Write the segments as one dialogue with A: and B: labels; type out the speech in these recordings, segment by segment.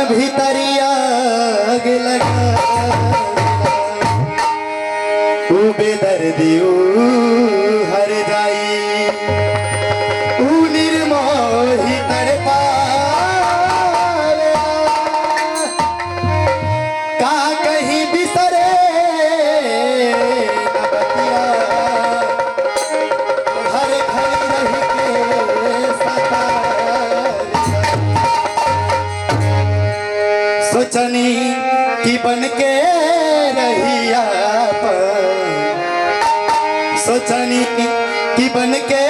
A: भीतरिया आग लगा ऊ बेदर्दी ऊ हर जाई ऊ निर्मोही तड़पा का कहीं बिसरे हर घड़ी रही के सता सोचनी कि बन के रहिया सोचनी कि बन के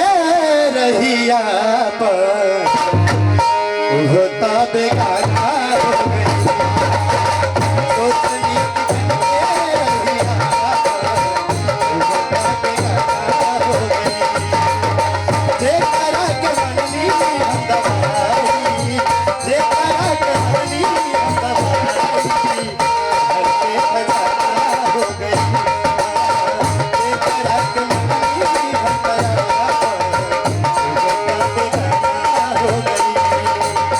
A: रहिया होता बेगाना हो गई सोचनी कि बन के रहिया होता बेगाना हो गई जेकरा के मनली दवाई जेकरा के मनली दवाई हर के खजाना हो गई जेकरा के मनली दवाई हो गई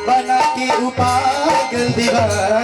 A: बना के उपागल दीवाना